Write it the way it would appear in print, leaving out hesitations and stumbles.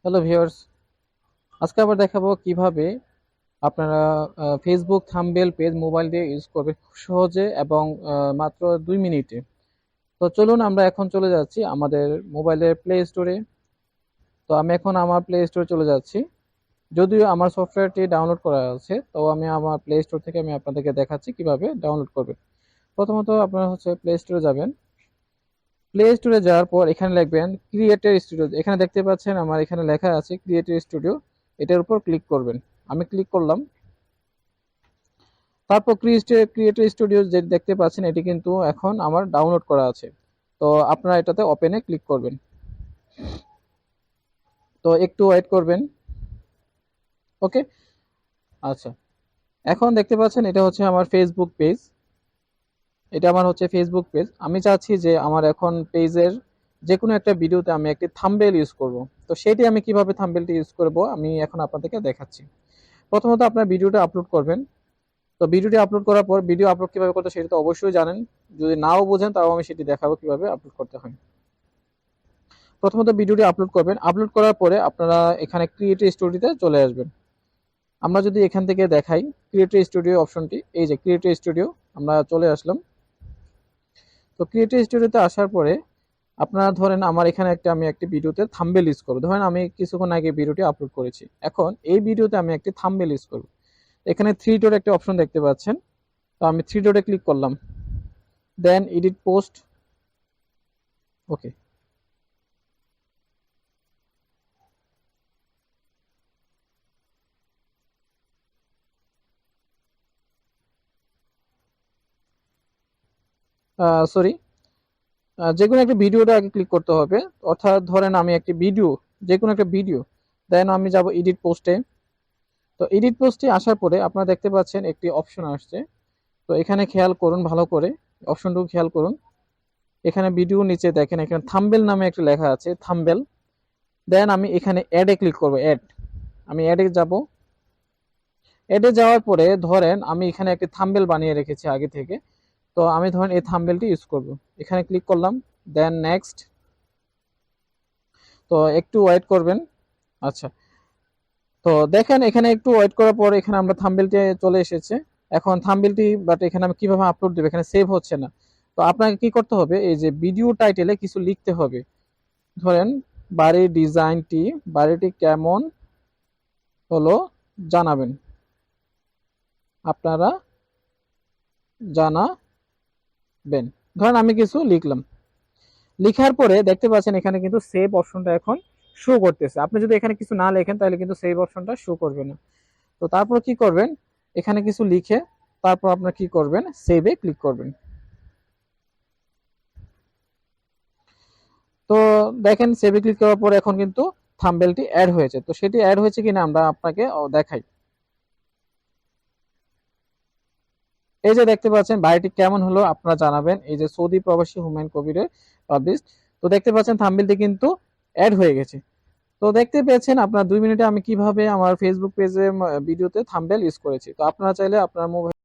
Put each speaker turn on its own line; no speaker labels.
Hello viewers, আজকে আবার দেখাবো কিভাবে আপনারা ফেসবুক থাম্বনেল পেজ মোবাইল দিয়ে ইউজ করবেন খুব সহজে এবং মাত্র 2 মিনিটে। তো চলুন আমরা এখন চলে যাচ্ছি আমাদের মোবাইলের প্লে স্টোরে। তো আমি এখন আমার প্লে স্টোরে চলে যাচ্ছি। যদিও আমার সফটওয়্যারটি ডাউনলোড করা আছে, তো আমি আমার প্লে স্টোর থেকে আমি আপনাদেরকে দেখাচ্ছি কিভাবে ডাউনলোড করবেন। প্রথমত আপনারা প্লে স্টোরে যাবেন। প্লে স্টোরে যাওয়ার পর এখানে লিখবেন ক্রিয়েটর স্টুডিও। এখানে দেখতে পাচ্ছেন আমার এখানে লেখা আছে ক্রিয়েটর স্টুডিও, এটার উপর ক্লিক করবেন। আমি ক্লিক করলাম। তারপর ক্রিয়েটর স্টুডিও যে দেখতে পাচ্ছেন এটি কিন্তু এখন আমার ডাউনলোড করা আছে। তো আপনারা এটাতে ওপেনে ক্লিক করবেন। তো একটু ওয়েট করবেন। ওকে, আচ্ছা, এখন দেখতে পাচ্ছেন এটা হচ্ছে আমার ফেসবুক পেজ। এটা আমার ফেসবুক পেজ। আমি চাচ্ছি যে আমার এখন পেজের যে কোনো একটা ভিডিওতে আমি একটি থাম্বনেল ইউজ করব। তো সেটি আমি কিভাবে থাম্বনেলটি ইউজ করব আমি এখন আপনাদেরকে দেখাচ্ছি। প্রথমত আপনার ভিডিওটা আপলোড করবেন। তো ভিডিওটি আপলোড করার পর ভিডিও আপলোড কিভাবে করতে সেটা তো অবশ্যই জানেন। যদি নাও বোঝেন তাও আমি সেটি দেখাবো কিভাবে আপলোড করতে হয়। প্রথমত ভিডিওটি আপলোড করবেন। আপলোড করার পরে আপনারা এখানে ক্রিয়েটর স্টুডিওতে চলে আসবেন। আমরা যদি এখান থেকে দেখাই ক্রিয়েটর স্টুডিও অপশনটি, এই যে ক্রিয়েটর স্টুডিও, আমরা চলে আসলাম। তো ক্রিয়েটর স্টুডিওতে আসার পরে আপনারা ধরেন আমার এখানে আমি একটি ভিডিওতে থাম্বনেল ইউজ করব। ধরেন আমি কিছুক্ষণ আগে ভিডিওটি আপলোড করেছি, এখন এই ভিডিওতে আমি একটি থাম্বনেল ইউজ করব। এখানে থ্রি ডট একটা অপশন দেখতে পাচ্ছেন। তো আমি থ্রি ডটে ক্লিক করলাম, দেন এডিট পোস্ট। ওকে, সরি, যে কোনো একটা ভিডিওটা আগে ক্লিক করতে হবে। অর্থাৎ ধরেন আমি একটি ভিডিও, যে কোনো একটা ভিডিও, দেন আমি যাব এডিট পোস্টে। তো এডিট পোস্টে আসার পরে আপনারা দেখতে পাচ্ছেন একটি অপশন আসছে। তো এখানে খেয়াল করুন, ভালো করে অপশনটুকু খেয়াল করুন। এখানে ভিডিও নিচে দেখেন এখানে থাম্বনেল নামে একটা লেখা আছে, থাম্বনেল। দেন আমি এখানে অ্যাডে ক্লিক করব, অ্যাড। আমি অ্যাডে যাব। অ্যাডে যাওয়ার পরে ধরেন আমি এখানে একটি থাম্বনেল বানিয়ে রেখেছি আগে থেকে। তো আমি ধরেন এই থাম্বনেলটি ইউজ করব। এখানে ক্লিক করলাম, দেন নেক্সট। তো একটু ওয়েট করবেন। আচ্ছা, তো দেখেন এখানে একটু ওয়েট করার পর এখানে আমরা থাম্বনেলটি চলে এসেছে। এখন থাম্বনেলটি বাট এখানে আমি কিভাবে আপলোড দেব, এখানে সেভ হচ্ছে না। তো আপনাকে কি করতে হবে, এই যে ভিডিও টাইটেলে কিছু লিখতে হবে। ধরেন বাড়ির ডিজাইনটি, বাড়িটি কেমন হলো জানাবেন, আপনারা জানাবেন। ধরেন আমি কিছু লিখলাম। লিখার পরে দেখতে পাচ্ছেন এখানে কিন্তু সেভ অপশনটা এখন শো করতেছে। আপনি যদি এখানে কিছু না লেখেন তাহলে কিন্তু সেভ অপশনটা শো করবে না। তো তারপর কি করবেন, এখানে কিছু লিখে তারপর আপনার কি করবেন, সেভে ক্লিক করবেন। তো দেখেন সেভে ক্লিক করার পর এখন কিন্তু থাম্বনেলটি অ্যাড হয়েছে। তো সেটি অ্যাড হয়েছে কিনা আমরা আপনাকে দেখাই। এই যে দেখতে পাচ্ছেন বাড়িটি কেমন হলো আপনারা জানাবেন, এই যে সৌদি প্রবাসী হুমায়ুন কবিরের পাবলিশ। তো দেখতে পাচ্ছেন থাম্বনেলটি কিন্তু অ্যাড হয়ে গেছে। তো দেখতে পেয়েছেন আপনার 2 মিনিটে আমি কিভাবে আমার ফেসবুক পেজে ভিডিওতে থাম্বনেল ইউজ করেছি। তো আপনারা চাইলে আপনার মোবাইল